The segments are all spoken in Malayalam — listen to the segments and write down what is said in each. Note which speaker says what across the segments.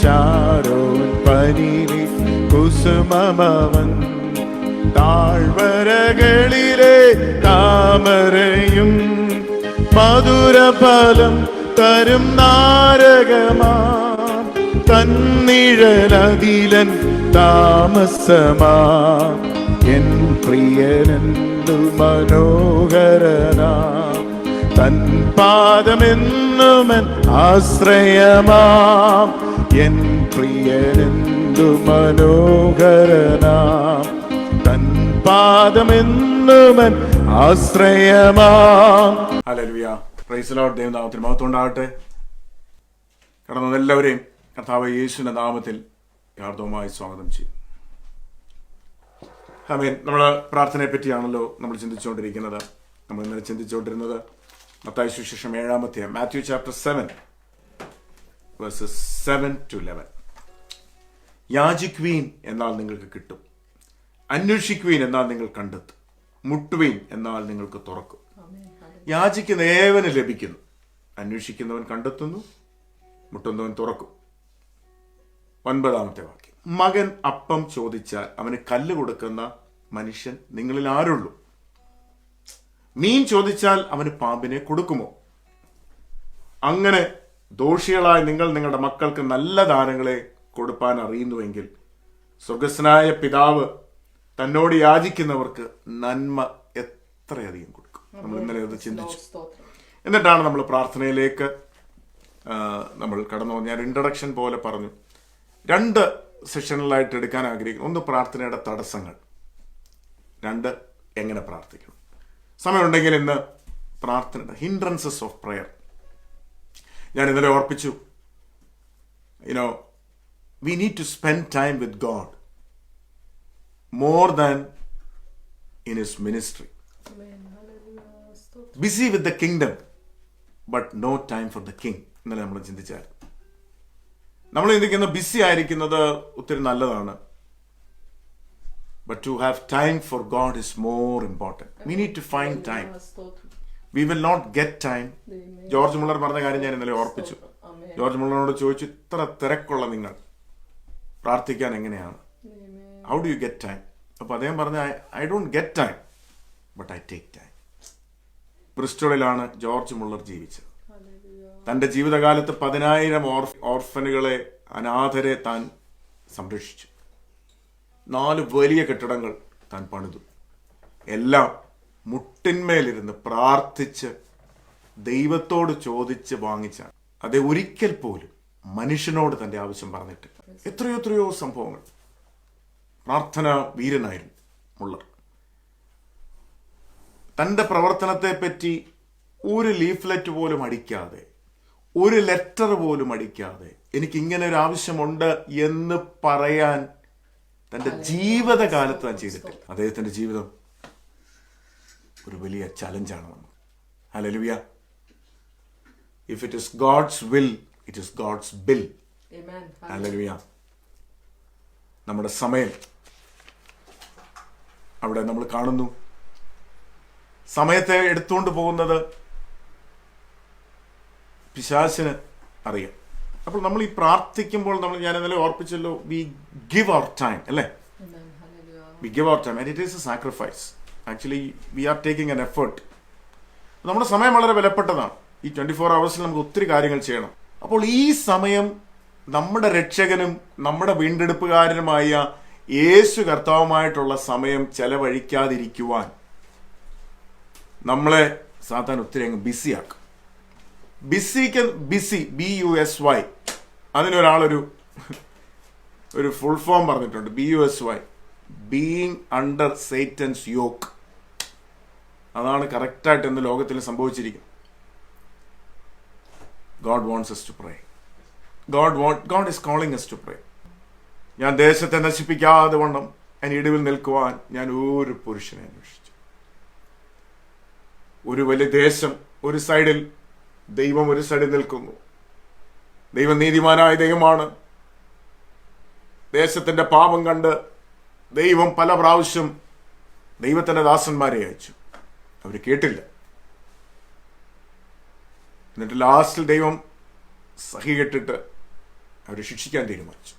Speaker 1: ഷാരോൻ പനിയിലെ കുസുമമവൻ, താഴ്വരകളിലെ താമരയും മധുരഫലം തരും നാരകമാ, തന്നിഴലതിലൻ താമസമാ. എൻ പ്രിയനെന്തു മനോഹരനാ, തൻ പാദമെന്നുമൻ ആശ്രയമാം. എൻ പ്രിയനെന്തു മനോഹരനാ, തൻ പാദമെന്നുമൻ ആശ്രയമാം.
Speaker 2: ഹല്ലേലൂയ. Praise the Lord. ദൈവനാമത്തിന് മഹത്വം ഉണ്ടാകട്ടെ. കടന്നു എല്ലാവരെയും കർത്താവ് യേശുവിന്റെ നാമത്തിൽ യാർദ്ദവമായി സ്വാഗതം ചെയ്യും. ആമേൻ. നമ്മൾ പ്രാർത്ഥനയെ പറ്റിയാണല്ലോ നമ്മൾ ചിന്തിച്ചുകൊണ്ടിരിക്കുന്നത്. നമ്മൾ ഇന്നലെ ചിന്തിച്ചുകൊണ്ടിരുന്നത് മത്തായി സുവിശേഷം 7-ാം അധ്യായം, മാത്യു ചാപ്റ്റർ 7 വേഴ്സസ് 7-11. യാചിക്കുവീൻ എന്നാൽ നിങ്ങൾക്ക് കിട്ടും, അന്വേഷിക്കുവീൻ എന്നാൽ നിങ്ങൾ കണ്ടെത്തും, മുട്ടുവീൻ എന്നാൽ നിങ്ങൾക്ക് തുറക്കും. യാചിക്കുന്ന ഏവന് ലഭിക്കുന്നു, അന്വേഷിക്കുന്നവൻ കണ്ടെത്തുന്നു, മുട്ടുന്നവൻ തുറക്കും. 9-ാമത്തെ വാക്യം, മകൻ അപ്പം ചോദിച്ചാൽ അവന് കല്ല് കൊടുക്കുന്ന മനുഷ്യൻ നിങ്ങളിൽ ആരുള്ളൂ? മീൻ ചോദിച്ചാൽ അവന് പാമ്പിനെ കൊടുക്കുമോ? അങ്ങനെ ദോഷികളായ നിങ്ങൾ നിങ്ങളുടെ മക്കൾക്ക് നല്ല ദാനങ്ങളെ കൊടുപ്പാൻ അറിയുന്നുവെങ്കിൽ സ്വർഗസ്വനായ പിതാവ് തന്നോട് യാചിക്കുന്നവർക്ക് നന്മ എത്രയധികം കൊടുക്കും. നമ്മൾ ഇന്നലെ അത് ചിന്തിച്ചു. എന്നിട്ടാണ് നമ്മൾ പ്രാർത്ഥനയിലേക്ക് നമ്മൾ കടന്നു. ഞാൻ ഇൻട്രഡക്ഷൻ പോലെ പറഞ്ഞു, 2 സെഷനുകളായിട്ട് എടുക്കാൻ ആഗ്രഹിക്കുന്നു. 1, പ്രാർത്ഥനയുടെ തടസ്സങ്ങൾ. 2, എങ്ങനെ പ്രാർത്ഥിക്കണം. സമയമുണ്ടെങ്കിൽ ഇന്ന് പ്രാർത്ഥനയുടെ ഹിൻഡ്രൻസസ് ഓഫ് പ്രയർ. ഞാൻ ഇന്നലെ ഓർപ്പിച്ചു, we need to spend time with God more than in his ministry. Busy with the kingdom but no time for the king. ഇന്നലെ നമ്മൾ ചിന്തിച്ചാൽ നമ്മൾ ചിന്തിക്കുന്ന ബിസി ആയിരിക്കുന്നത് ഒത്തിരി നല്ലതാണ്. But to have time for God is more important. We need to find time. We will not get time. George Muller പറഞ്ഞ കാര്യം ഞാൻ ഇന്നലെ ഓർപ്പിച്ചു. ജോർജ് മുള്ളറിനോട് ചോദിച്ചു, ഇത്ര തിരക്കുള്ള നിങ്ങൾ പ്രാർത്ഥിക്കാൻ എങ്ങനെയാണ്? How do you get time? അപ്പോൾ അദ്ദേഹം പറഞ്ഞ, I don't get time but I take time. ബ്രിസ്റ്റോളിലാണ് ജോർജ് മുള്ളർ ജീവിച്ചത്. തൻ്റെ ജീവിതകാലത്ത് 10,000 ഓർഫനുകളെ, അനാഥരെ താൻ സംരക്ഷിച്ചു. 4 വലിയ കെട്ടിടങ്ങൾ താൻ പണിതു. എല്ലാം മുട്ടിന്മേലിരുന്ന് പ്രാർത്ഥിച്ച് ദൈവത്തോട് ചോദിച്ച് വാങ്ങിച്ചാണ്. അതേ ഒരിക്കൽ പോലും മനുഷ്യനോട് തൻ്റെ ആവശ്യം പറഞ്ഞിട്ട്. എത്രയോ സംഭവങ്ങൾ. പ്രാർത്ഥന വീരനായിരുന്നു മുള്ളർ. തൻ്റെ പ്രവർത്തനത്തെ പറ്റി ഒരു ലീഫ്ലെറ്റ് പോലും അടിക്കാതെ, ഒരു ലെറ്റർ പോലും അടിക്കാതെ, എനിക്ക് ഇങ്ങനെ ഒരു ആവശ്യമുണ്ട് എന്ന് പറയാൻ തൻ്റെ ജീവിതകാലത്ത് താൻ ചെയ്തിട്ടില്ല. അദ്ദേഹത്തിൻ്റെ ജീവിതം ഒരു വലിയ ചലഞ്ചാണ് നമുക്ക്. Hallelujah. If it is God's will, it is God's bill. Hallelujah. നമ്മുടെ സമയം അവിടെ നമ്മൾ കാണുന്നു. സമയത്തെ എടുത്തുകൊണ്ട് പോകുന്നത് പിശാചിന് അറിയാം. അപ്പോൾ നമ്മൾ ഈ പ്രാർത്ഥിക്കുമ്പോൾ ഞാൻ ഇന്നലെ ഓർപ്പിച്ചല്ലോ, വി ഗിവ് അവർ ടൈം, അല്ലേ? We give our time and it is a sacrifice. Actually we are taking an effort. നമ്മുടെ സമയം വളരെ വിലപ്പെട്ടതാണ്. ഈ 24 hours നമുക്ക് ഒത്തിരി കാര്യങ്ങൾ ചെയ്യണം. അപ്പോൾ ഈ സമയം നമ്മുടെ രക്ഷകനും നമ്മുടെ വീണ്ടെടുപ്പുകാരനുമായ യേശു കർത്താവുമായിട്ടുള്ള സമയം ചെലവഴിക്കാതിരിക്കുവാൻ നമ്മളെ സാത്താൻ ഒത്തിരി അങ്ങ് ബിസിയാക്കും. ബിസി BUSY, അതിനൊരാളൊരു ഫുൾ ഫോം പറഞ്ഞിട്ടുണ്ട്. BUSY, being under Satan's yoke. അതാണ് കറക്റ്റായിട്ട് ഇന്ന് ലോകത്തിൽ സംഭവിച്ചിരിക്കുന്നത്. God wants us to pray. God is calling us to pray. ഞാൻ ദേശത്തെ നശിപ്പിക്കാതെ വണ്ണം അതിന് ഇടിവിൽ നിൽക്കുവാൻ ഞാൻ ഒരു പുരുഷനെ അന്വേഷിച്ചു. ഒരു വലിയ ദേശം ഒരു സൈഡിൽ, ദൈവം ഒരു സൈഡിൽ നിൽക്കുന്നു. ദൈവം നീതിമാനായ ദൈവമാണ്. ദേശത്തിന്റെ പാപം കണ്ട് ദൈവം പല പ്രാവശ്യം ദൈവത്തിന്റെ ദാസന്മാരെ അയച്ചു. അവർ കേട്ടില്ല. എന്നിട്ട് ലാസ്റ്റിൽ ദൈവം സഹി കെട്ടിട്ട് അവരെ ശിക്ഷിക്കാൻ തീരുമാനിച്ചു.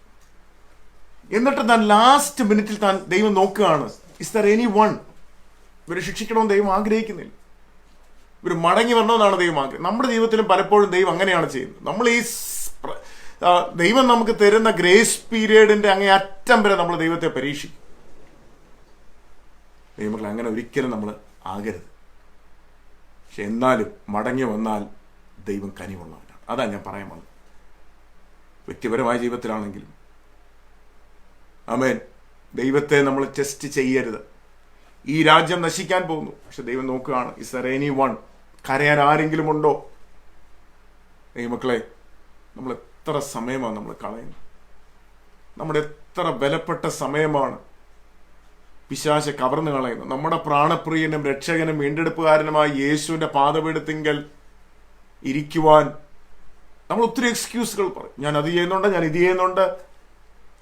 Speaker 2: എന്നിട്ട് താൻ ലാസ്റ്റ് മിനിറ്റിൽ താൻ ദൈവം നോക്കുകയാണ്, ഇസ് ദർ എനി വൺ, ഇവരെ ശിക്ഷിക്കണമെന്ന് ദൈവം ആഗ്രഹിക്കുന്നില്ല, ഇവർ മടങ്ങി വരണമെന്നാണ് ദൈവം ആഗ്രഹം. നമ്മുടെ ജീവിതത്തിലും പലപ്പോഴും ദൈവം അങ്ങനെയാണ് ചെയ്യുന്നത്. നമ്മൾ ഈ ദൈവം നമുക്ക് തരുന്ന ഗ്രേസ് പീരിയഡിന്റെ അങ്ങേ അറ്റം വരെ നമ്മൾ ദൈവത്തെ പരീക്ഷിക്കും. ദൈവമക്കളെ, അങ്ങനെ ഒരിക്കലും നമ്മൾ ആകരുത്. പക്ഷെ എന്നാലും മടങ്ങി വന്നാൽ ദൈവം കനിവുള്ളവനാണ്. അതാണ് ഞാൻ പറയാൻ വന്നത്. വ്യക്തിപരമായ ജീവിതത്തിലാണെങ്കിലും ആമേൻ, ദൈവത്തെ നമ്മൾ ടെസ്റ്റ് ചെയ്യരുത്. ഈ രാജ്യം നശിക്കാൻ പോകുന്നു, പക്ഷെ ദൈവം നോക്കുകയാണ്, ഇസ് ദർ എനി വൺ, കരയാൻ ആരെങ്കിലും ഉണ്ടോ? ദൈവമക്കളെ, നമ്മൾ എത്ര സമയമാണ് നമ്മൾ കളയുന്നത്? നമ്മുടെ എത്ര വിലപ്പെട്ട സമയമാണ് പിശാച് കവർന്നു കളയുന്നത്? നമ്മുടെ പ്രാണപ്രിയനും രക്ഷകനും വീണ്ടെടുപ്പുകാരനുമായ യേശുവിന്റെ പാദപീഠത്തിങ്കൽ ഇരിക്കുവാൻ നമ്മൾ ഒത്തിരി എക്സ്ക്യൂസുകൾ പറയും. ഞാൻ അത് ചെയ്യുന്നുണ്ട്, ഞാൻ ഇത് ചെയ്യുന്നുണ്ട്,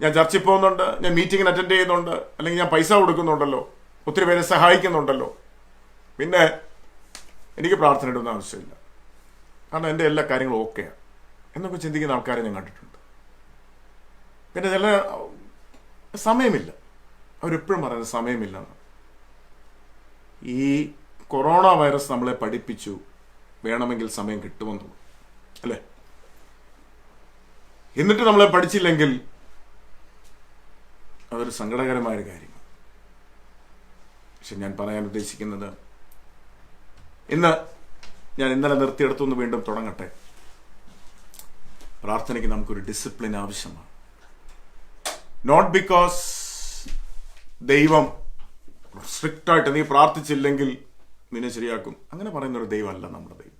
Speaker 2: ഞാൻ ചർച്ചിൽ പോകുന്നുണ്ട്, ഞാൻ മീറ്റിങ്ങിന് അറ്റൻഡ് ചെയ്യുന്നുണ്ട്, അല്ലെങ്കിൽ ഞാൻ പൈസ കൊടുക്കുന്നുണ്ടല്ലോ, ഒത്തിരി പേരെ സഹായിക്കുന്നുണ്ടല്ലോ, പിന്നെ എനിക്ക് പ്രാർത്ഥനയുടെ ഒന്നും ആവശ്യമില്ല, കാരണം എൻ്റെ എല്ലാ കാര്യങ്ങളും ഓക്കെയാണ് എന്നൊക്കെ ചിന്തിക്കുന്ന ആൾക്കാരെ ഞാൻ കണ്ടിട്ടുണ്ട്. പിന്നെ ചില സമയമില്ല, അവരെപ്പോഴും പറയുന്നത് സമയമില്ല. ഈ കൊറോണ വൈറസ് നമ്മളെ പഠിപ്പിച്ചു വേണമെങ്കിൽ സമയം കിട്ടുമെന്ന്, അല്ലേ? എന്നിട്ട് നമ്മളെ പഠിച്ചില്ലെങ്കിൽ അതൊരു സങ്കടകരമായൊരു കാര്യമാണ്. പക്ഷെ ഞാൻ പറയാൻ ഉദ്ദേശിക്കുന്നത്, ഞാൻ ഇന്നലെ നിർത്തിയെടുത്തുനിന്ന് വീണ്ടും തുടങ്ങട്ടെ. പ്രാർത്ഥനയ്ക്ക് നമുക്കൊരു ഡിസിപ്ലിൻ ആവശ്യമാണ്. നോട്ട് ബിക്കോസ് ദൈവം സ്ട്രിക്റ്റായിട്ട് നീ പ്രാർത്ഥിച്ചില്ലെങ്കിൽ നിന്നെ ശരിയാക്കും, അങ്ങനെ പറയുന്നൊരു ദൈവമല്ല നമ്മുടെ ദൈവം.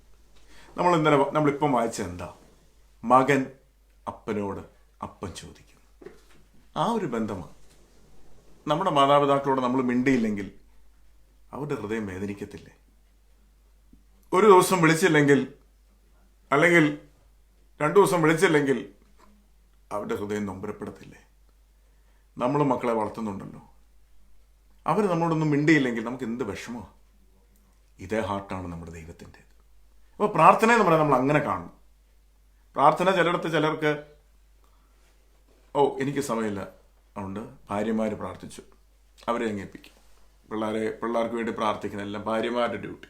Speaker 2: നമ്മളിപ്പം വായിച്ച എന്താ? മകൻ അപ്പനോട് അപ്പൻ ചോദിക്കുന്നു. ആ ഒരു ബന്ധമാണ്. നമ്മുടെ മാതാപിതാക്കളോട് നമ്മൾ മിണ്ടിയില്ലെങ്കിൽ അവരുടെ ഹൃദയം വേദനിക്കത്തില്ലേ? ഒരു ദിവസം വിളിച്ചില്ലെങ്കിൽ, അല്ലെങ്കിൽ 2 ദിവസം വിളിച്ചില്ലെങ്കിൽ അവരുടെ ഹൃദയം നൊമ്പരപ്പെടത്തില്ലേ? നമ്മൾ മക്കളെ വളർത്തുന്നുണ്ടല്ലോ, അവർ നമ്മളോടൊന്നും മിണ്ടിയില്ലെങ്കിൽ നമുക്ക് എന്ത് വിഷമമാണ്. ഇതേ ഹാർട്ടാണ് നമ്മുടെ ദൈവത്തിൻ്റെത്. അപ്പോൾ പ്രാർത്ഥന എന്ന് പറയാൻ നമ്മൾ അങ്ങനെ കാണണം. പ്രാർത്ഥന ചിലർക്ക് എനിക്ക് സമയമില്ല, അതുകൊണ്ട് ഭാര്യമാർ പ്രാർത്ഥിച്ചു, അവരെ അംഗീകരിപ്പിക്കും. പിള്ളേർക്ക് വേണ്ടി പ്രാർത്ഥിക്കുന്ന എല്ലാം ഭാര്യമാരുടെ ഡ്യൂട്ടി.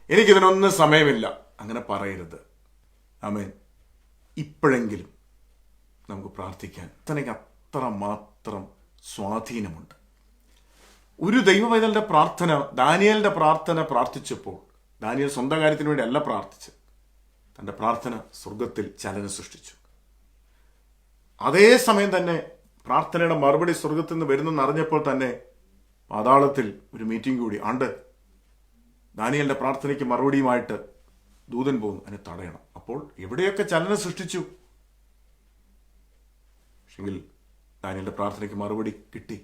Speaker 2: എനിക്കിതിനൊന്നും സമയമില്ല, അങ്ങനെ പറയരുത്. ആമേൻ. ഇപ്പോഴെങ്കിലും നമുക്ക് പ്രാർത്ഥിക്കാൻ തനിക്ക് അത്രമാത്രം സ്വാധീനമുണ്ട്. ഒരു ദൈവവൈതലിന്റെ പ്രാർത്ഥന, ദാനിയേലിന്റെ പ്രാർത്ഥന പ്രാർത്ഥിച്ചപ്പോൾ, ദാനിയേൽ സ്വന്തം കാര്യത്തിന് വേണ്ടി അല്ല പ്രാർത്ഥിച്ചത്, തൻ്റെ പ്രാർത്ഥന സ്വർഗത്തിൽ ചലനം സൃഷ്ടിച്ചു. അതേ സമയം തന്നെ പ്രാർത്ഥനയുടെ മറുപടി സ്വർഗത്തിൽ നിന്ന് വരുന്നെന്ന് അറിഞ്ഞപ്പോൾ തന്നെ പാതാളത്തിൽ ഒരു മീറ്റിംഗ് കൂടി. ദാനിയേലിന്റെ പ്രാർത്ഥനയ്ക്ക് മറുപടിയുമായിട്ട് ദൂതൻ പോകുന്നു, അതിനെ തടയണം. അപ്പോൾ എവിടെയൊക്കെ ചലനം സൃഷ്ടിച്ചു. പക്ഷെങ്കിൽ ദാനിയേലിന്റെ പ്രാർത്ഥനയ്ക്ക് മറുപടി കിട്ടി.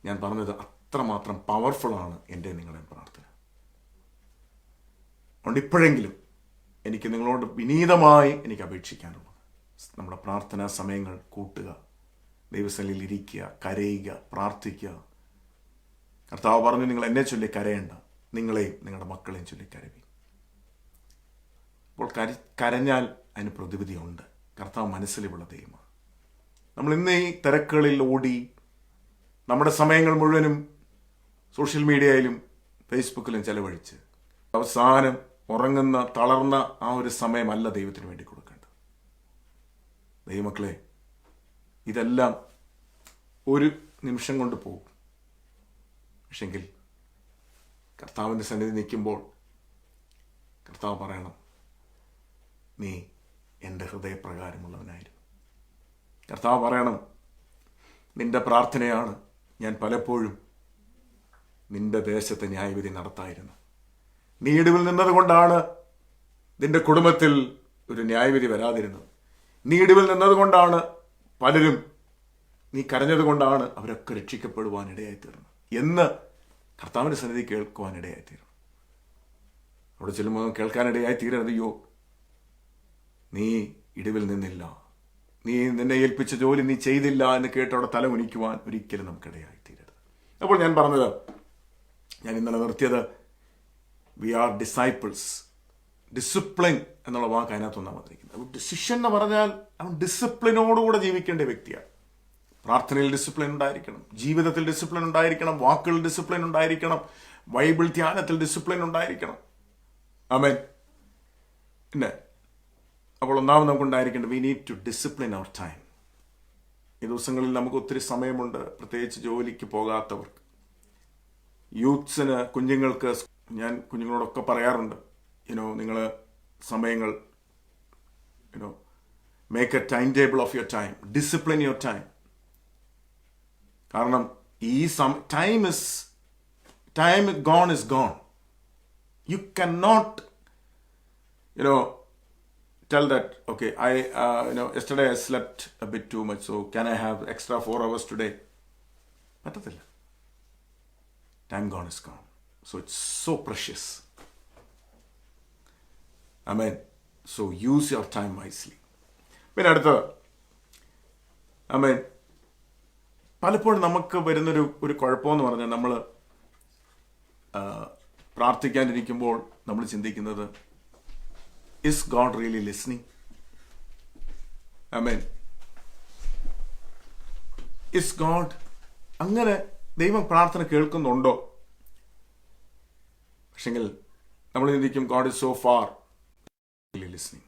Speaker 2: ഞാൻ പറഞ്ഞത് അത്രമാത്രം പവർഫുള്ളാണ് എൻ്റെ നിങ്ങളുടെ പ്രാർത്ഥന. അതുകൊണ്ട് ഇപ്പോഴെങ്കിലും എനിക്ക് നിങ്ങളോട് വിനീതമായി എനിക്ക് അപേക്ഷിക്കാനുള്ളത്, നമ്മുടെ പ്രാർത്ഥനാ സമയങ്ങൾ കൂട്ടുക, ദൈവസന്നിധിയിൽ ഇരിക്കുക, കരയുക, പ്രാർത്ഥിക്കുക. കർത്താവ് പറഞ്ഞു, നിങ്ങൾ എന്നെ ചൊല്ലി കരയേണ്ട, നിങ്ങളെയും നിങ്ങളുടെ മക്കളെയും ചൊല്ലി കരവി. അപ്പോൾ കരഞ്ഞാൽ അതിന് പ്രതിവിധിയുണ്ട്. കർത്താവ് മനസ്സിലുള്ള ദൈവമാണ്. നമ്മൾ ഇന്ന് ഈ തിരക്കുകളിൽ ഓടി നമ്മുടെ സമയങ്ങൾ മുഴുവനും സോഷ്യൽ മീഡിയയിലും ഫേസ്ബുക്കിലും ചെലവഴിച്ച് അവസാനം ഉറങ്ങുന്ന തളർന്ന ആ ഒരു സമയമല്ല ദൈവത്തിന് വേണ്ടി കൊടുക്കേണ്ടത്. ദൈവമക്കളെ, ഇതെല്ലാം ഒരു നിമിഷം കൊണ്ട് പോകും. പക്ഷെങ്കിൽ കർത്താവിൻ്റെ സന്നിധി നിൽക്കുമ്പോൾ കർത്താവ് പറയണം, നീ എൻ്റെ ഹൃദയപ്രകാരമുള്ളവനായിരുന്നു. കർത്താവ് പറയണം, നിന്റെ പ്രാർത്ഥനയാണ് ഞാൻ പലപ്പോഴും നിന്റെ ദേശത്തെ ന്യായവിധി നടത്തായിരുന്നു. നീ ഇടിവിൽ നിന്നതുകൊണ്ടാണ് നിന്റെ കുടുംബത്തിൽ ഒരു ന്യായവിധി വരാതിരുന്നത്. നീ ഇടിവിൽ നിന്നതുകൊണ്ടാണ് പലരും, നീ കരഞ്ഞതുകൊണ്ടാണ് അവരൊക്കെ രക്ഷിക്കപ്പെടുവാൻ ഇടയായിത്തീർന്നത് എന്ന് കർത്താവിൻ്റെ സന്നിധി കേൾക്കുവാൻ ഇടയായിത്തീരണം. അവിടെ ചെല്ലുമ്പോൾ കേൾക്കാനിടയായി തീരരുത്, അയ്യോ നീ ഇടിവിൽ നിന്നില്ല, നീ നിന്നെ ഏൽപ്പിച്ച ജോലി നീ ചെയ്തില്ല എന്ന് കേട്ടവിടെ തല കുനിക്കുവാൻ ഒരിക്കലും നമുക്കിടയായി തീരരുത്. അപ്പോൾ ഞാൻ പറഞ്ഞത്, ഞാൻ ഇന്നലെ നിർത്തിയത്, വി ആർ ഡിസൈപ്പിൾസ്. ഡിസിപ്ലിൻ എന്നുള്ള വാക്ക് അതിനകത്തൊന്നാണ് വന്നിരിക്കുന്നത്. ഡിസിഷൻ എന്ന് പറഞ്ഞാൽ അവൻ ഡിസിപ്ലിനോടുകൂടെ ജീവിക്കേണ്ട വ്യക്തിയാണ്. പ്രാർത്ഥനയിൽ ഡിസിപ്ലിൻ ഉണ്ടായിരിക്കണം, ജീവിതത്തിൽ ഡിസിപ്ലിൻ ഉണ്ടായിരിക്കണം, വാക്കുകളിൽ ഡിസിപ്ലിൻ ഉണ്ടായിരിക്കണം, ബൈബിൾ ധ്യാനത്തിൽ ഡിസിപ്ലിൻ ഉണ്ടായിരിക്കണം. ആമേൻ. പിന്നെ അപ്പോൾ ഒന്നാമത് നമുക്ക് ഉണ്ടായിരിക്കേണ്ടത് we need to discipline our time. ഈ ദിവസങ്ങളിൽ നമുക്ക് ഒത്തിരി സമയമുണ്ട്, പ്രത്യേകിച്ച് ജോലിക്ക് പോകാത്തവർക്ക്, യൂത്ത്സിന്, കുഞ്ഞുങ്ങൾക്ക്. ഞാൻ കുഞ്ഞുങ്ങളോടൊക്കെ പറയാറുണ്ട്, നിങ്ങൾ സമയങ്ങൾ make a time table of your time, discipline your time. കാരണം ഈ time gone is gone. You can not tell that, okay, yesterday I slept a bit too much, so can I have extra 4 hours today? പറ്റത്തില്ല. Time gone is gone. So it's so precious. Amen. So use your time wisely. പിന്നെ അടുത്തത്, Amen. പലപ്പോഴും നമുക്ക് വരുന്നൊരു കുഴപ്പമെന്ന് പറഞ്ഞാൽ നമ്മൾ പ്രാർത്ഥിക്കാനിരിക്കുമ്പോൾ നമ്മൾ ചിന്തിക്കുന്നത്, is God really listening? Amen. Is God, അങ്ങനെ ദൈവം പ്രാർത്ഥന കേൾക്കുന്നുണ്ടോ? പക്ഷെങ്കിൽ നമ്മൾ ചിന്തിക്കും, God is so far really listening.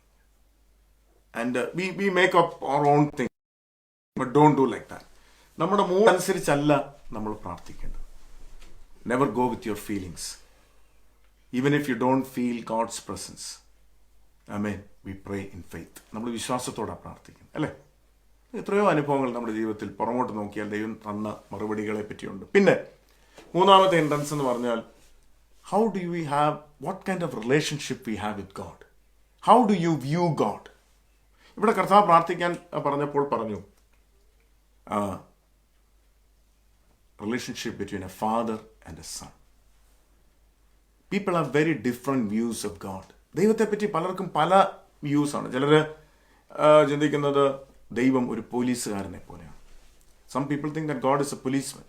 Speaker 2: And we make up our own thing. But don't do like that. നമ്മുടെ മൂഡ് അനുസരിച്ചല്ല നമ്മൾ പ്രാർത്ഥിക്കേണ്ടത്. Never go with your feelings. Even if you don't feel God's presence. Amen. We pray in faith. നമ്മൾ വിശ്വാസത്തോടാണ് പ്രാർത്ഥിക്കുന്നത്, അല്ലേ? എത്രയോ അനുഭവങ്ങൾ നമ്മുടെ ജീവിതത്തിൽ പുറമോട്ട് നോക്കിയാൽ ദൈവം തന്ന മറുപടികളെ പറ്റിയുണ്ട്. പിന്നെ മൂന്നാമത്തെ എൻട്രൻസ് എന്ന് പറഞ്ഞാൽ, how do you have, what kind of relationship we have with God? How do you view God? ഇവിടെ കർത്താവ് പ്രാർത്ഥിക്കാൻ പറഞ്ഞപ്പോൾ പറഞ്ഞു, relationship between a father and a son. People have very different views of God. ദൈവത്തെപ്പറ്റി പലർക്കും പല വ്യൂസാണ്. ചിലർ ചിന്തിക്കുന്നത് ദൈവം ഒരു പോലീസുകാരനെ പോലെയാണ്. Some people think that God is a policeman.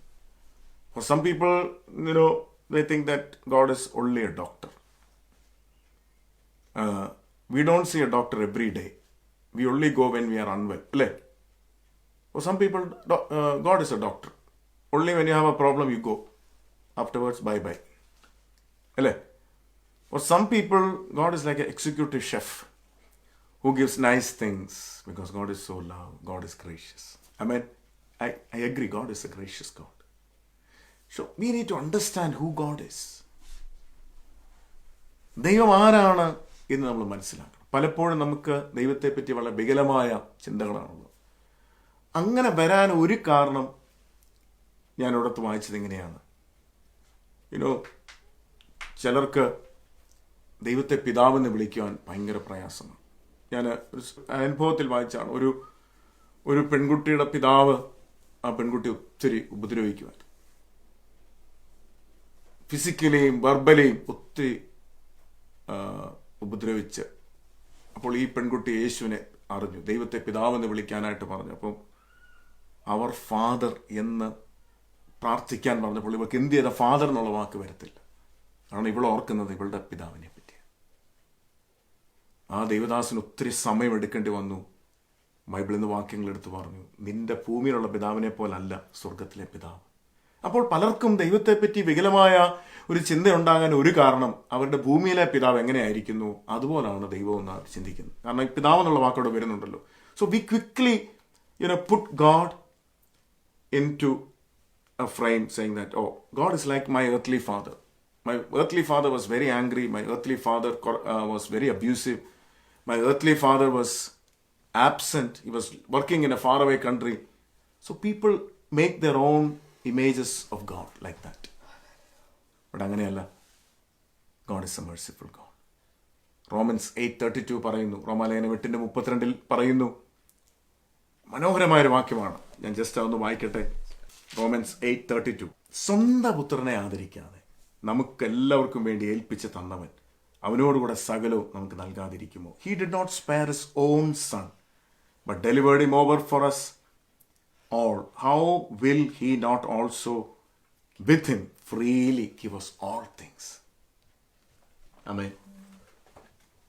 Speaker 2: For some people they think that God is only a doctor. We don't see a doctor every day. We only go when we are unwell. For some people, God is a doctor. Only when you have a problem, you go. Afterwards, bye-bye. For some people, God is like an executive chef who gives nice things because God is so love. God is gracious. I agree, God is a gracious God. So we need to understand who God is. ദൈവം ആരാണ് എന്ന് നമ്മൾ മനസ്സിലാക്കണം. പലപ്പോഴും നമുക്ക് ദൈവത്തെപ്പറ്റി വളരെ വികലമായ ചിന്തകളാണുള്ളത്. അങ്ങനെ വരാൻ ഒരു കാരണം ഞാൻ ഇവിടുത്തെ വായിച്ചത് ഇങ്ങനെയാണ്. ചിലർക്ക് ദൈവത്തെ പിതാവെന്ന് വിളിക്കുവാൻ ഭയങ്കര പ്രയാസമാണ്. ഞാൻ ഒരു അനുഭവത്തിൽ വായിച്ചാണ്, ഒരു പെൺകുട്ടിയുടെ പിതാവ് ആ പെൺകുട്ടി ഒത്തിരി ഉപദ്രവിക്കുവാൻ, ഫിസിക്കലിയും വെർബലിയും ഒത്തിരി ഉപദ്രവിച്ച്. അപ്പോൾ ഈ പെൺകുട്ടി യേശുവിനെ അറിഞ്ഞു, ദൈവത്തെ പിതാവെന്ന് വിളിക്കാനായിട്ട് പറഞ്ഞു. അപ്പം അവർ ഫാദർ എന്ന് പ്രാർത്ഥിക്കാൻ പറഞ്ഞപ്പോൾ ഇവർക്ക് എന്ത് ചെയ്ത ഫാദർ എന്നുള്ള വാക്ക് വരത്തില്ല. കാരണം ഇവൾ ഓർക്കുന്നത് ഇവളുടെ പിതാവിനെ പറ്റി. ആ ദൈവദാസന് ഒത്തിരി സമയം എടുക്കേണ്ടി വന്നു. ബൈബിളിൽ നിന്ന് വാക്യങ്ങൾ എടുത്ത് പറഞ്ഞു, നിന്റെ ഭൂമിയിലുള്ള പിതാവിനെ പോലല്ല സ്വർഗത്തിലെ പിതാവ്. അപ്പോൾ പലർക്കും ദൈവത്തെപ്പറ്റി വികലമായ ഒരു ചിന്ത ഉണ്ടാകാൻ ഒരു കാരണം അവരുടെ ഭൂമിയിലെ പിതാവ് എങ്ങനെയായിരിക്കുന്നു അതുപോലാണ് ദൈവം എന്ന് ചിന്തിക്കുന്നത്. കാരണം ഈ പിതാവ് എന്നുള്ള വാക്കോടെ വരുന്നുണ്ടല്ലോ. So we quickly put God into a frame saying that, oh, God is like my earthly father. My earthly father was very angry. My earthly father was very abusive. My earthly father was absent. He was working in a faraway country. So people make their own images of God like that. But അങ്ങനെയല്ല. God is a merciful God. Romans 8:32 പറയുന്നു, റോമാലേഖനം 8:32 പറയുന്നു. മനോഹരമായൊരു വാക്യമാണ്. ഞാൻ ജസ്റ്റ് അതൊന്ന് വായിക്കട്ടെ. Romans 8:32. സ്വന്തം പുത്രനെ ആദരിക്കാതെ നമുക്കെല്ലാവർക്കും വേണ്ടി ഏൽപ്പിച്ച് തന്നവൻ അവനോടുകൂടെ സകലവും നമുക്ക് നൽകാതിരിക്കുമോ? He did not spare his own son, but delivered him over for us all. How will he not also with him freely give us all things? Amen.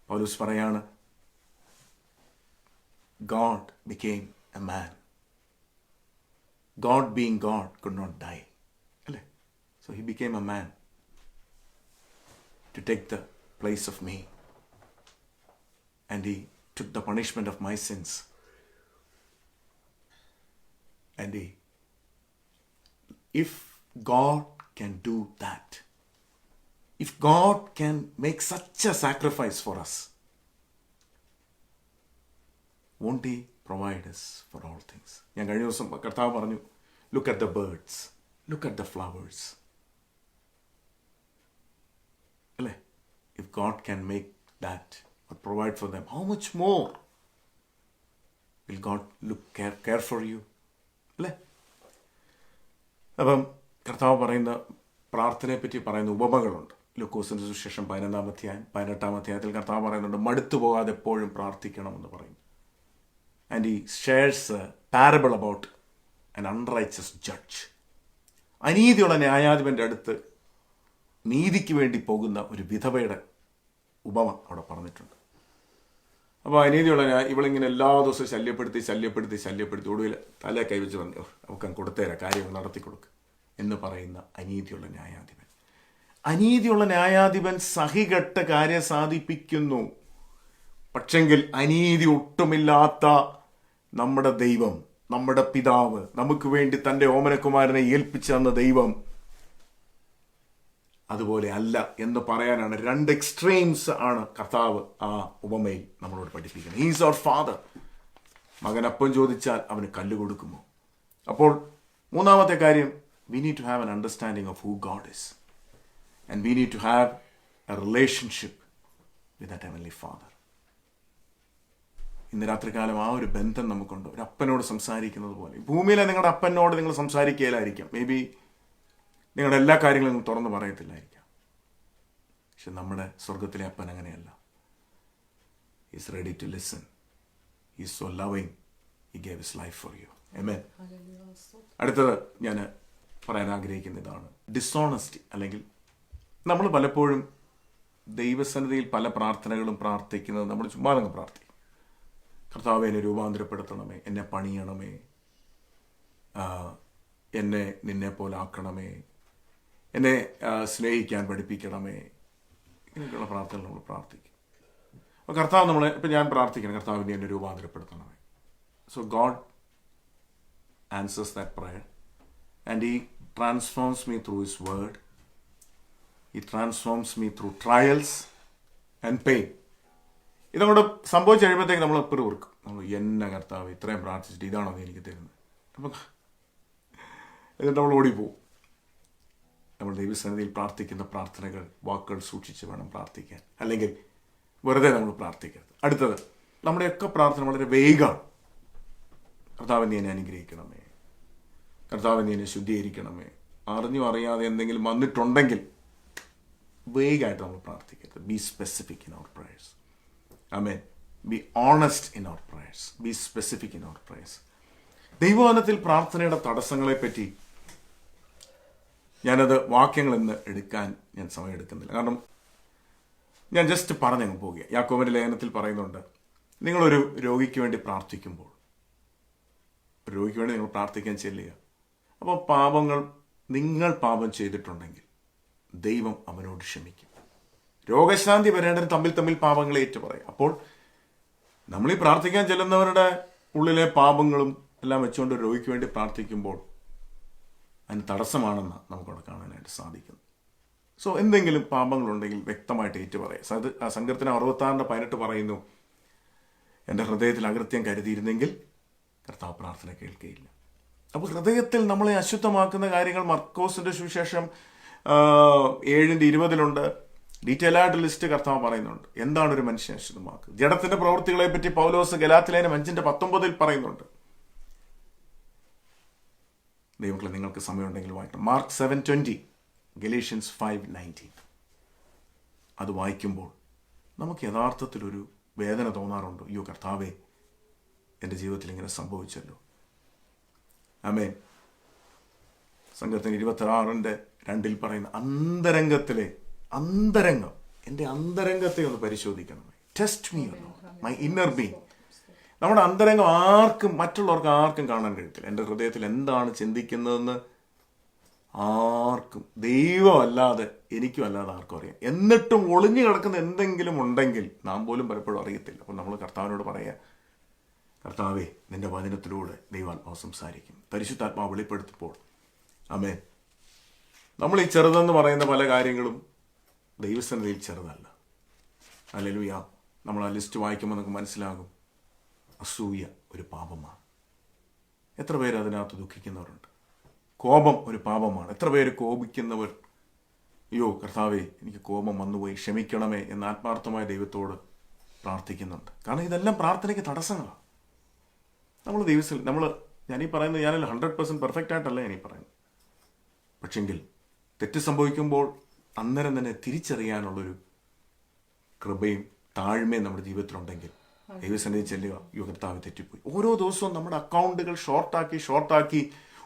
Speaker 2: പൗലോസ് പറയാണ്, God became a man. God being God could not die. അല്ലേ? So he became a man to take the place of me. And he took the punishment of my sins. And if God can do that, if God can make such a sacrifice for us, won't he provide us for all things? ഞാൻ കഴിഞ്ഞ ദിവസം കർത്താവ് പറഞ്ഞു, look at the birds, look at the flowers. അല്ലേ? If God can make that or provide for them, how much more will God care for you? അല്ലേ? അപ്പം കർത്താവ് പറയുന്ന പ്രാർത്ഥനയെ പറ്റി പറയുന്ന ഉപമകളുണ്ട്. ലൂക്കോസിന്റെ സുവിശേഷം 11-ാം അധ്യായം 18-ാം അധ്യായത്തിൽ കർത്താവ് പറയുന്നുണ്ട്, മടുത്തു പോകാതെ എപ്പോഴും പ്രാർത്ഥിക്കണമെന്ന് പറയും. And he shares a parable about an unrighteous judge. അനീതിയുള്ള ന്യായാധിപന്റെ അടുത്ത് നീതിക്ക് വേണ്ടി പോകുന്ന ഒരു വിധവയുടെ ഉപമ അവിടെ പറഞ്ഞിട്ടുണ്ട്. അപ്പോൾ അനീതിയുള്ള ഇവളിങ്ങനെ എല്ലാ ദിവസവും ശല്യപ്പെടുത്തി ഒടുവിൽ തലേ കൈവച്ച് പറഞ്ഞു, അവൾക്ക് കൊടുത്തേരാ, കാര്യങ്ങൾ നടത്തി കൊടുക്കുക എന്ന് പറയുന്ന അനീതിയുള്ള ന്യായാധിപൻ. അനീതിയുള്ള ന്യായാധിപൻ സഹികെട്ട് കാര്യം സാധിപ്പിക്കുന്നു. പക്ഷെങ്കിൽ അനീതി ഒട്ടുമില്ലാത്ത നമ്മുടെ ദൈവം, നമ്മുടെ പിതാവ്, നമുക്ക് വേണ്ടി തൻ്റെ ഓമനകുമാരനെ ഏൽപ്പിച്ചു തന്ന ദൈവം അതുപോലെ അല്ല എന്ന് പറയാനാണ്. രണ്ട് എക്സ്ട്രീംസ് ആണ് കർത്താവ് ആ ഉപമയിൽ നമ്മളോട് പഠിപ്പിക്കുന്നത്. He's our father. മകൻ അപ്പം ചോദിച്ചാൽ അവന് കല്ല് കൊടുക്കുമോ? അപ്പോൾ മൂന്നാമത്തെ കാര്യം, we need to have an understanding of who God is. And we need to have a relationship with that Heavenly Father. ഇന്ന് രാത്രികാലം ആ ഒരു ബന്ധം നമുക്കുണ്ട്. ഒരു അപ്പനോട് സംസാരിക്കുന്നത് പോലെ. ഭൂമിയിലെ നിങ്ങളുടെ അപ്പനോട് നിങ്ങൾ സംസാരിക്കുകയില്ലായിരിക്കാം. മേ ബി നിങ്ങളുടെ എല്ലാ കാര്യങ്ങളും നിങ്ങൾ തുറന്ന് പറയത്തില്ലായിരിക്കാം. പക്ഷെ നമ്മുടെ സ്വർഗത്തിലെ അപ്പൻ അങ്ങനെയല്ല. Is ready to listen. Is so loving. He gave his life for you. Amen. അടുത്തത് ഞാൻ പറയാൻ ആഗ്രഹിക്കുന്ന ഇതാണ് ഡിസോണസ്റ്റി. അല്ലെങ്കിൽ നമ്മൾ പലപ്പോഴും ദൈവസന്നിധിയിൽ പല പ്രാർത്ഥനകളും പ്രാർത്ഥിക്കുന്നത് നമ്മൾ ചുമ്മാ അങ്ങ് പ്രാർത്ഥിക്കും. കർത്താവെ, എന്നെ രൂപാന്തരപ്പെടുത്തണമേ, എന്നെ പണിയണമേ, എന്നെ നിന്നെ പോലെ ആക്കണമേ, എന്നെ സ്നേഹിക്കാൻ പഠിപ്പിക്കണമേ, ഇങ്ങനെയൊക്കെയുള്ള പ്രാർത്ഥനകൾ നമ്മൾ പ്രാർത്ഥിക്കും. അപ്പോൾ കർത്താവ് നമ്മളെ, ഇപ്പം ഞാൻ പ്രാർത്ഥിക്കണം, കർത്താവിനെ എന്നെ രൂപാന്തരപ്പെടുത്തണമേ. So God answers that prayer and he transforms me through his word. He transforms me through trials and pain. ഇതങ്ങോട്ട് സംഭവിച്ച് കഴിയുമ്പോഴത്തേക്ക് നമ്മൾ എപ്പോഴും ഓർക്കും, നമ്മൾ എന്നെ കർത്താവ് ഇത്രയും പ്രാർത്ഥിച്ചിട്ട് ഇതാണോ നീ എനിക്ക് തരുന്നത്? അപ്പം എന്നിട്ട് നമ്മൾ ഓടിപ്പോവും. നമ്മൾ ദൈവസന്നിധിയിൽ പ്രാർത്ഥിക്കുന്ന പ്രാർത്ഥനകൾ, വാക്കുകൾ സൂക്ഷിച്ച് വേണം പ്രാർത്ഥിക്കാൻ. അല്ലെങ്കിൽ വെറുതെ നമ്മൾ പ്രാർത്ഥിക്കരുത്. അടുത്തത്, നമ്മുടെയൊക്കെ പ്രാർത്ഥന വളരെ വേഗമാണ്. കർത്താവ് നീ എന്നെ അനുഗ്രഹിക്കണമേ, കർത്താവ് നീ എന്നെ ശുദ്ധീകരിക്കണമേ. അറിഞ്ഞോ അറിയാതെ എന്തെങ്കിലും വന്നിട്ടുണ്ടെങ്കിൽ വേഗമായിട്ട് നമ്മൾ പ്രാർത്ഥിക്കരുത്. Be specific in our prayers. Amen. Be honest in our prayers. Be specific in our prayers. ദൈവവചനത്തിൽ പ്രാർത്ഥനയുടെ തടസ്സങ്ങളെപ്പറ്റി ഞാനത് വാക്യങ്ങൾ എന്ന് എടുക്കാൻ ഞാൻ സമയമെടുക്കുന്നില്ല. കാരണം ഞാൻ ജസ്റ്റ് പറഞ്ഞങ്ങ് പോകുക. യാക്കോബിന്റെ ലേഖനത്തിൽ പറയുന്നുണ്ട്, നിങ്ങളൊരു രോഗിക്ക് വേണ്ടി പ്രാർത്ഥിക്കുമ്പോൾ, ഒരു രോഗിക്ക് വേണ്ടി നിങ്ങൾ പ്രാർത്ഥിക്കാൻ ചെല്ലുക. അപ്പോൾ നിങ്ങൾ പാപം ചെയ്തിട്ടുണ്ടെങ്കിൽ ദൈവം അവനോട് ക്ഷമിക്കും. രോഗശാന്തി വരേണ്ടത് തമ്മിൽ പാപങ്ങളെ ഏറ്റു പറയും. അപ്പോൾ നമ്മളീ പ്രാർത്ഥിക്കാൻ ചെല്ലുന്നവരുടെ ഉള്ളിലെ പാപങ്ങളും എല്ലാം വെച്ചുകൊണ്ട് രോഗിക്ക് വേണ്ടി പ്രാർത്ഥിക്കുമ്പോൾ അതിന് തടസ്സമാണെന്ന് നമുക്കവിടെ കാണാനായിട്ട് സാധിക്കുന്നു. സോ എന്തെങ്കിലും പാപങ്ങളുണ്ടെങ്കിൽ വ്യക്തമായിട്ട് ഏറ്റു പറയാം. സങ്കീർത്തനം 66:18 പറയുന്നു, എൻ്റെ ഹൃദയത്തിൽ അകൃത്യം കരുതിയിരുന്നെങ്കിൽ കർത്താവ് പ്രാർത്ഥന കേൾക്കുകയില്ല. അപ്പോൾ ഹൃദയത്തിൽ നമ്മളെ അശുദ്ധമാക്കുന്ന കാര്യങ്ങൾ മർക്കോസിന്റെ സുവിശേഷം 7:20 ഡീറ്റെയിൽ ആയിട്ട് ലിസ്റ്റ് കർത്താവ് പറയുന്നുണ്ട്. എന്താണ് ഒരു മനുഷ്യനെ അശുദ്ധമാക്കുക? ജഡത്തിന്റെ പ്രവൃത്തികളെ പറ്റി പൗലോസ് ഗലാത്യലേഖനം 5:19 പറയുന്നുണ്ട്. ദൈവങ്ങളെ, നിങ്ങൾക്ക് സമയമുണ്ടെങ്കിൽ വായിക്കണം. Mark 7:20, Galatians 5:19. അത് വായിക്കുമ്പോൾ നമുക്ക് യഥാർത്ഥത്തിലൊരു വേദന തോന്നാറുണ്ട്. അയ്യോ കർത്താവേ, എൻ്റെ ജീവിതത്തിൽ ഇങ്ങനെ സംഭവിച്ചല്ലോ. ആമേൻ. സങ്കീർത്തനം 26:2 പറയുന്ന അന്തരംഗം, എൻ്റെ അന്തരംഗത്തെ ഒന്ന് പരിശോധിക്കണമേ. Test me my inner being. നമ്മുടെ അന്തരംഗം മറ്റുള്ളവർക്ക് ആർക്കും കാണാൻ കഴിയത്തില്ല. എൻ്റെ ഹൃദയത്തിൽ എന്താണ് ചിന്തിക്കുന്നതെന്ന് ആർക്കും, ദൈവമല്ലാതെ എനിക്കും അല്ലാതെ ആർക്കും അറിയാം. എന്നിട്ടും ഒളിഞ്ഞു കിടക്കുന്ന എന്തെങ്കിലും ഉണ്ടെങ്കിൽ നാം പോലും പലപ്പോഴും അറിയത്തില്ല. അപ്പോൾ നമ്മൾ കർത്താവിനോട് പറയുക, കർത്താവേ, നിന്റെ വചനത്തിലൂടെ ദൈവാത്മാവ് സംസാരിക്കും, പരിശുദ്ധാത്മാവ് വെളിപ്പെടുത്തുമ്പോൾ. ആമേൻ. നമ്മൾ ഈ ചെറുതെന്ന് പറയുന്ന പല കാര്യങ്ങളും ദൈവസന്നിധിയിൽ ചെറുതല്ല. ഹല്ലേലൂയ. നമ്മൾ ആ ലിസ്റ്റ് വായിക്കുമ്പോൾ നമുക്ക് മനസ്സിലാകും, അസൂയ ഒരു പാപമാണ്. എത്ര പേര് അതിനകത്ത് ദുഃഖിക്കുന്നവരുണ്ട്. കോപം ഒരു പാപമാണ്. എത്ര പേര് കോപിക്കുന്നവർ, അയ്യോ കർത്താവേ എനിക്ക് കോപം വന്നുപോയി, ക്ഷമിക്കണമേ എന്ന് ആത്മാർത്ഥമായ ദൈവത്തോട് പ്രാർത്ഥിക്കുന്നുണ്ട്. കാരണം ഇതെല്ലാം പ്രാർത്ഥനയ്ക്ക് തടസ്സങ്ങളാണ്. ഞാനീ പറയുന്നത്, ഞാനല്ല 100% പെർഫെക്റ്റ് ആയിട്ടല്ല ഞാനീ പറയുന്നത്. പക്ഷെങ്കിൽ തെറ്റ് സംഭവിക്കുമ്പോൾ അന്നേരം തന്നെ തിരിച്ചറിയാനുള്ളൊരു കൃപയും താഴ്മയും നമ്മുടെ ജീവിതത്തിലുണ്ടെങ്കിൽ ദൈവസന്നിധി ചെല്ലുക, അയ്യോ കർത്താവ് തെറ്റിപ്പോയി. ഓരോ ദിവസവും നമ്മുടെ അക്കൗണ്ടുകൾ ഷോർട്ടാക്കി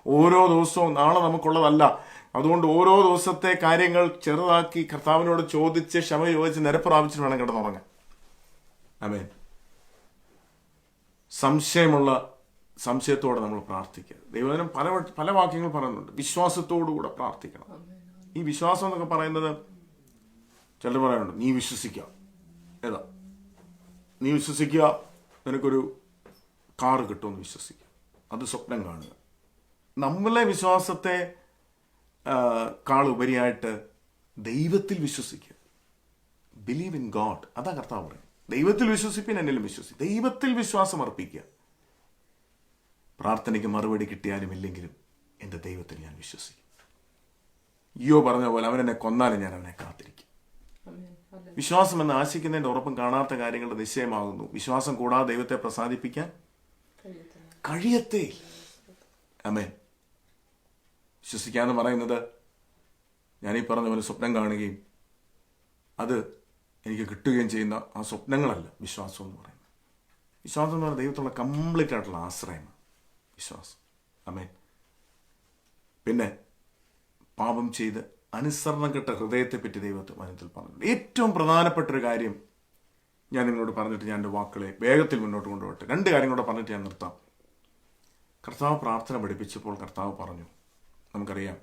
Speaker 2: ഓരോ ദിവസവും നാളെ നമുക്കുള്ളതല്ല. അതുകൊണ്ട് ഓരോ ദിവസത്തെ കാര്യങ്ങൾ ചെറുതാക്കി കർത്താവിനോട് ചോദിച്ച് ക്ഷമ ചോദിച്ച് നിരപ്രാപിച്ചിട്ട് വേണം കിടന്നുറങ്ങാൻ. ആമേൻ. സംശയത്തോടെ നമ്മൾ പ്രാർത്ഥിക്കുക. ദൈവജനം പല വാക്യങ്ങൾ പറയുന്നുണ്ട്, വിശ്വാസത്തോടുകൂടെ പ്രാർത്ഥിക്കണം. ഈ വിശ്വാസം എന്നൊക്കെ പറയുന്നത്, ചിലർ പറയാനുണ്ട്, നീ വിശ്വസിക്കുക. നീ വിശ്വസിക്കുക, നിനക്കൊരു കാറ് കിട്ടുമെന്ന് വിശ്വസിക്കുക, അത് സ്വപ്നം കാണുക. നമ്മളെ വിശ്വാസത്തെ കാളുപരിയായിട്ട് ദൈവത്തിൽ വിശ്വസിക്കുക. Believe in God. അതാ കർത്താവ് പറയും, ദൈവത്തിൽ വിശ്വസിപ്പിൻ, എന്നിലും വിശ്വസിക്കും. ദൈവത്തിൽ വിശ്വാസം അർപ്പിക്കുക. പ്രാർത്ഥനയ്ക്ക് മറുപടി കിട്ടിയാലും ഇല്ലെങ്കിലും എൻ്റെ ദൈവത്തിൽ ഞാൻ വിശ്വസിക്കും. യോ പറഞ്ഞ പോലെ അവനെന്നെ കൊന്നാലും ഞാൻ അവനെ കാത്തിരിക്കും. വിശ്വാസം എന്ന് ആശിക്കുന്നതിൻ്റെ ഉറപ്പും കാണാത്ത കാര്യങ്ങളുടെ നിശ്ചയമാകുന്നു. വിശ്വാസം കൂടാതെ ദൈവത്തെ പ്രസാദിപ്പിക്കാൻ കഴിയത്തേ. ആമേൻ. വിശ്വസിക്കാന്ന് പറയുന്നത് ഞാനീ പറഞ്ഞ പോലെ സ്വപ്നം കാണുകയും അത് എനിക്ക് കിട്ടുകയും ചെയ്യുന്ന ആ സ്വപ്നങ്ങളല്ല വിശ്വാസം എന്ന് പറയുന്നത്. വിശ്വാസം എന്ന് പറയുന്നത് ദൈവത്തിലുള്ള കംപ്ലീറ്റ് ആയിട്ടുള്ള ആശ്രയമാണ് വിശ്വാസം. ആമേൻ. പിന്നെ പാപം ചെയ്ത് അനുസരണം കെട്ട ഹൃദയത്തെപ്പറ്റി ദൈവത്തെ വചനത്തിൽ പറഞ്ഞു. ഏറ്റവും പ്രധാനപ്പെട്ട ഒരു കാര്യം ഞാൻ നിങ്ങളോട് പറഞ്ഞിട്ട് ഞാൻ എൻ്റെ വാക്കുകളെ വേഗത്തിൽ മുന്നോട്ട് കൊണ്ടുപോകട്ടെ. 2 കാര്യം കൂടെ പറഞ്ഞിട്ട് ഞാൻ നിർത്താം. കർത്താവ് പ്രാർത്ഥന പഠിപ്പിച്ചപ്പോൾ കർത്താവ് പറഞ്ഞു, നമുക്കറിയാം,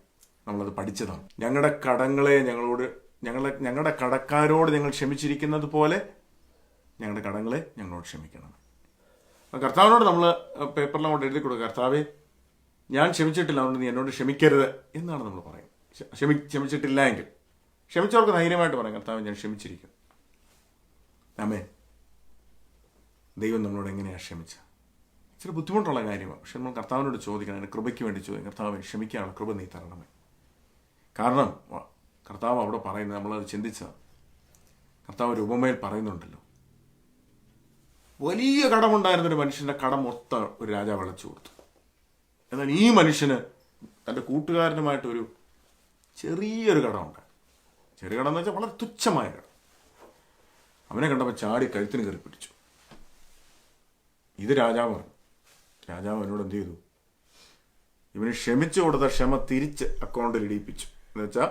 Speaker 2: നമ്മളത് പഠിച്ചതാണ്, ഞങ്ങളുടെ കടങ്ങളെ ഞങ്ങളുടെ കടക്കാരോട് ഞങ്ങൾ ക്ഷമിച്ചിരിക്കുന്നത് പോലെ ഞങ്ങളുടെ കടങ്ങളെ ഞങ്ങളോട് ക്ഷമിക്കണം. കർത്താവിനോട് നമ്മൾ പേപ്പറിലും കൊണ്ട് എഴുതി കൊടുക്കുക, കർത്താവേ ഞാൻ ക്ഷമിച്ചിട്ടില്ല, അതുകൊണ്ട് നീ എന്നോട് ക്ഷമിക്കരുത് എന്നാണ് നമ്മൾ പറയുന്നത്. ക്ഷമിച്ചിട്ടില്ല എങ്കിൽ ക്ഷമിച്ചവർക്ക് ധൈര്യമായിട്ട് പറയാം, കർത്താവ് ഞാൻ ക്ഷമിച്ചിരിക്കും. ആമേൻ. ദൈവം നമ്മളോട് എങ്ങനെയാണ് ക്ഷമിച്ചത്? ഇച്ചിരി ബുദ്ധിമുട്ടുള്ള കാര്യമാണ്. പക്ഷെ നമ്മൾ കർത്താവിനോട് ചോദിക്കണം, അതിൻ്റെ കൃപയ്ക്ക് വേണ്ടി ചോദിക്കും, കർത്താവ് ക്ഷമിക്കാനുള്ള കൃപ നീ തരണമേ. കാരണം കർത്താവ് അവിടെ പറയുന്നത്, നമ്മളത് ചിന്തിച്ചതാണ്, കർത്താവ് ഒരു ഉപമയിൽ പറയുന്നുണ്ടല്ലോ, വലിയ കടമുണ്ടായിരുന്നൊരു മനുഷ്യൻ്റെ കടം മൊത്തം ഒരു രാജാവ് അടച്ചു കൊടുത്തു. എന്നാൽ ഈ മനുഷ്യന് തൻ്റെ കൂട്ടുകാരനുമായിട്ടൊരു ചെറിയൊരു കടമുണ്ട്. ചെറിയ കടം എന്ന് വെച്ചാൽ വളരെ തുച്ഛമായ കടം. അവനെ കണ്ടപ്പോൾ ചാടി കഴുത്തിന് കയറി പിടിച്ചു. ഇത് രാജാവാണ്. രാജാവ് അവനോട് എന്ത് ചെയ്തു? ഇവന് ക്ഷമിച്ചു കൊടുത്ത ക്ഷമ തിരിച്ച് അക്കൗണ്ടിൽ ഇടിപ്പിച്ചു. എന്ന് വെച്ചാൽ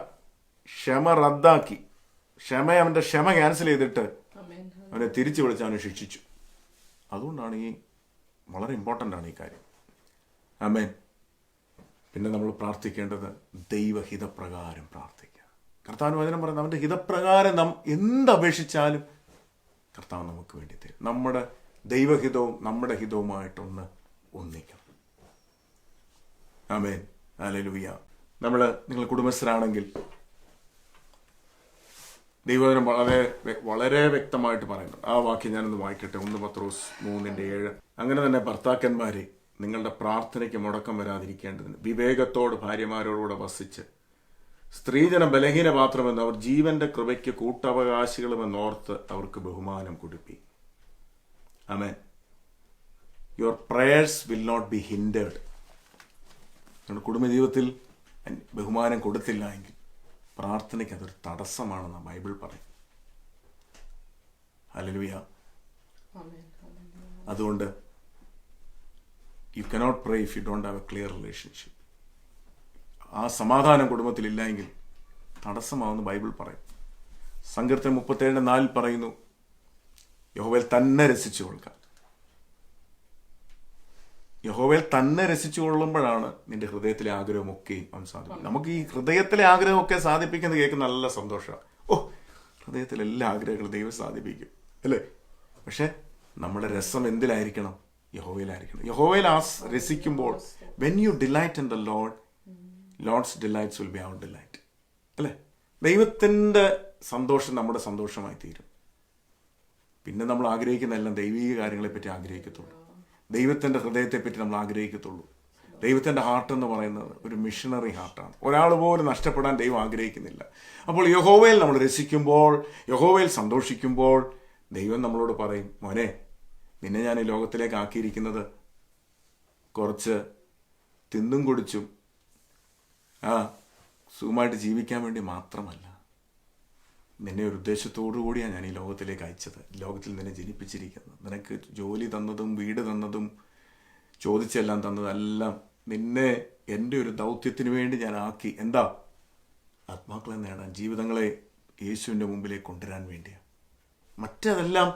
Speaker 2: ക്ഷമ റദ്ദാക്കി, അവൻ്റെ ക്ഷമ ക്യാൻസൽ ചെയ്തിട്ട് അവനെ തിരിച്ചു വിളിച്ച് അവനെ ശിക്ഷിച്ചു. അതുകൊണ്ടാണ് വളരെ ഇമ്പോർട്ടൻ്റ് ആണ് ഈ കാര്യം. ആമേൻ. പിന്നെ നമ്മൾ പ്രാർത്ഥിക്കേണ്ടത് ദൈവഹിതപ്രകാരം പ്രാർത്ഥിക്കുക. കർത്താവിന് വചനം പറയുന്നത്, അവൻ്റെ ഹിതപ്രകാരം നാം എന്തപേക്ഷിച്ചാലും കർത്താവ് നമുക്ക് വേണ്ടി തരും. നമ്മുടെ ദൈവഹിതവും നമ്മുടെ ഹിതവുമായിട്ടൊന്ന് ഒന്നിക്കണം. ആമേൻ. ഹല്ലേലൂയ. നിങ്ങൾ കുടുംബസ്ഥരാണെങ്കിൽ ദൈവവചനം വളരെ വ്യക്തമായിട്ട് പറയുന്നുണ്ട്. ആ വാക്യം ഞാനൊന്ന് വായിക്കട്ടെ. 1 പത്രോസ് 3:7. അങ്ങനെ തന്നെ ഭർത്താക്കന്മാരെ, നിങ്ങളുടെ പ്രാർത്ഥനയ്ക്ക് മുടക്കം വരാതിരിക്കേണ്ടതിന് വിവേകത്തോട് ഭാര്യമാരോടുകൂടെ വസിച്ച് സ്ത്രീജനം ബലഹീന പാത്രമെന്ന് അവർ ജീവന്റെ കൃപയ്ക്ക് കൂട്ടവകാശികളുമെന്നോർത്ത് അവർക്ക് ബഹുമാനം കൊടുപ്പി. Amen. Your prayers will not be hindered. നിങ്ങളുടെ കുടുംബജീവിതത്തിൽ ബഹുമാനം കൊടുത്തില്ല എങ്കിൽ പ്രാർത്ഥനയ്ക്ക് അതൊരു തടസ്സമാണെന്ന് ബൈബിൾ പറയും. ഹല്ലേലൂയ. അതുകൊണ്ട് you cannot pray if you don't have a clear relationship. ആ സമാധാനം കുടുംബത്തിലില്ല എങ്കിൽ തടസ്സമാവുമെന്ന് ബൈബിൾ പറയും. സങ്കീർത്തനം 37:4 പറയുന്നു, യഹോവയിൽ തന്നെ രസിച്ചു കൊള്ളുക. യഹോവയിൽ തന്നെ രസിച്ചു കൊള്ളുമ്പോഴാണ് നിന്റെ ഹൃദയത്തിലെ ആഗ്രഹമൊക്കെയും അവൻ സാധിക്കും. നമുക്ക് ഈ ഹൃദയത്തിലെ ആഗ്രഹമൊക്കെ സാധിപ്പിക്കുന്നത് കേൾക്കുന്ന നല്ല സന്തോഷമാണ്. ഓ, ഹൃദയത്തിലെ എല്ലാ ആഗ്രഹങ്ങളും ദൈവം സാധിപ്പിക്കും അല്ലേ? പക്ഷെ നമ്മുടെ രസം എന്തിലായിരിക്കണം? യഹോവയിലായിരിക്കണം. യഹോവയിൽ രസിക്കുമ്പോൾ, when you delight in the Lord, Lord's delights will be our delight അല്ലേ? ദൈവത്തിൻ്റെ സന്തോഷം നമ്മുടെ സന്തോഷമായി തീരും. പിന്നെ നമ്മൾ ആഗ്രഹിക്കുന്ന എല്ലാം ദൈവിക കാര്യങ്ങളെപ്പറ്റി ആഗ്രഹിക്കത്തുള്ളൂ. ദൈവത്തിൻ്റെ ഹൃദയത്തെപ്പറ്റി നമ്മൾ ആഗ്രഹിക്കത്തുള്ളൂ. ദൈവത്തിൻ്റെ ഹാർട്ട് എന്ന് പറയുന്നത് ഒരു മിഷണറി ഹാർട്ടാണ്. ഒരാൾ പോലും നഷ്ടപ്പെടാൻ ദൈവം ആഗ്രഹിക്കുന്നില്ല. അപ്പോൾ യഹോവയിൽ നമ്മൾ രസിക്കുമ്പോൾ, യഹോവയിൽ സന്തോഷിക്കുമ്പോൾ ദൈവം നമ്മളോട് പറയും, മോനെ, നിന്നെ ഞാൻ ഈ ലോകത്തിലേക്ക് ആക്കിയിരിക്കുന്നത് കുറച്ച് തിന്നും കുടിച്ചും സുഖമായിട്ട് ജീവിക്കാൻ വേണ്ടി മാത്രമല്ല. നിന്നെ ഒരു ഉദ്ദേശത്തോടു കൂടിയാണ് ഞാൻ ഈ ലോകത്തിലേക്ക് അയച്ചത്. ലോകത്തിൽ നിന്നെ ജനിപ്പിച്ചിരിക്കുന്നത്. നിനക്ക് ജോലി തന്നതും വീട് തന്നതും ചോദിച്ചെല്ലാം തന്നതെല്ലാം നിന്നെ എൻ്റെ ഒരു ദൗത്യത്തിന് വേണ്ടി ഞാൻ ആക്കി. എന്താ? ആത്മാക്കളെ നേടാൻ, ജീവിതങ്ങളെ യേശുവിൻ്റെ മുമ്പിലേക്ക് കൊണ്ടുവരാൻ വേണ്ടിയാണ്. മറ്റതെല്ലാം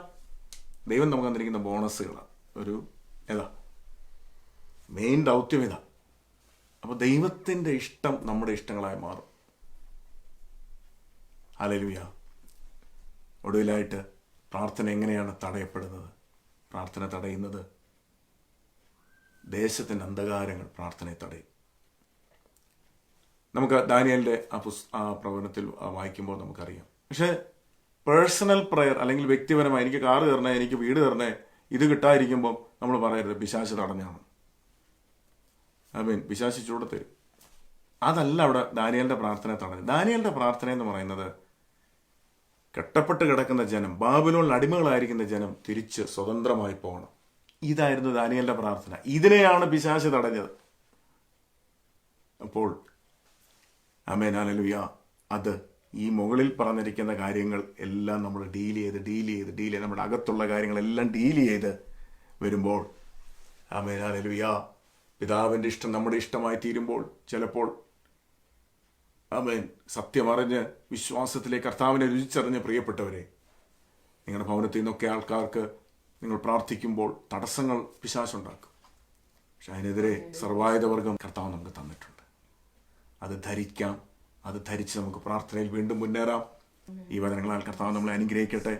Speaker 2: ദൈവം നമുക്ക് തന്നിരിക്കുന്ന ബോണസുകളാണ്. ഒരു മെയിൻ ദൗത്യം ഇതാ. അപ്പോൾ ദൈവത്തിൻ്റെ ഇഷ്ടം നമ്മുടെ ഇഷ്ടങ്ങളായി മാറും. ഹല്ലേലൂയ. ഒടുവിലായിട്ട് പ്രാർത്ഥന എങ്ങനെയാണ് തടയപ്പെടുന്നത്? പ്രാർത്ഥന തടയുന്നത് ദേശത്തിൻ്റെ അന്ധകാരങ്ങൾ പ്രാർത്ഥനയെ തടയും. നമുക്ക് ദാനിയേലിൻ്റെ ആ പ്രവചനത്തിൽ വായിക്കുമ്പോൾ നമുക്കറിയാം. പക്ഷേ പേഴ്സണൽ പ്രയർ അല്ലെങ്കിൽ വ്യക്തിപരമായി എനിക്ക് കാറ് തരണേ, എനിക്ക് വീട് തരണേ, ഇത് കിട്ടാതിരിക്കുമ്പം നമ്മൾ പറയരുത് പിശാച് തടഞ്ഞാണ്. പിശാച് ചൂടെ തരും. അതല്ല അവിടെ ദാനിയേലിൻ്റെ പ്രാർത്ഥന തടഞ്ഞത്. ദാനിയേലിൻ്റെ പ്രാർത്ഥന എന്ന് പറയുന്നത് കെട്ടപ്പെട്ട് കിടക്കുന്ന ജനം, ബാബിലോണിൽ അടിമകളായിരിക്കുന്ന ജനം തിരിച്ച് സ്വതന്ത്രമായി പോകണം. ഇതായിരുന്നു ദാനിയേലിൻ്റെ പ്രാർത്ഥന. ഇതിനെയാണ് പിശാച് തടഞ്ഞത്. അപ്പോൾ ആമേൻ, ഹല്ലേലൂയ. അത് ഈ മുകളിൽ പറഞ്ഞിരിക്കുന്ന കാര്യങ്ങൾ എല്ലാം നമ്മൾ ഡീൽ ചെയ്ത് നമ്മുടെ അകത്തുള്ള കാര്യങ്ങളെല്ലാം ഡീൽ ചെയ്ത് വരുമ്പോൾ, ആമേൻ, ഹല്ലേലൂയ, പിതാവിൻ്റെ ഇഷ്ടം നമ്മുടെ ഇഷ്ടമായി തീരുമ്പോൾ, ചിലപ്പോൾ ആമേൻ, സത്യമറിഞ്ഞ് വിശ്വാസത്തിലേക്ക് കർത്താവിനെ രുചിച്ചറിഞ്ഞ് പ്രിയപ്പെട്ടവരെ, നിങ്ങളുടെ ഭവനത്തിൽ നിന്നൊക്കെ ആൾക്കാർക്ക് നിങ്ങൾ പ്രാർത്ഥിക്കുമ്പോൾ തടസ്സങ്ങൾ പിശാചുണ്ടാക്കും. പക്ഷെ അതിനെതിരെ സർവായുധവർഗം കർത്താവ് നമുക്ക് തന്നിട്ടുണ്ട്. അത് ധരിക്കാം. അത് ധരിച്ച് നമുക്ക് പ്രാർത്ഥനയിൽ വീണ്ടും മുന്നേറാം. ഈ വചനങ്ങളാൽ കർത്താവ് നമ്മളെ അനുഗ്രഹിക്കട്ടെ.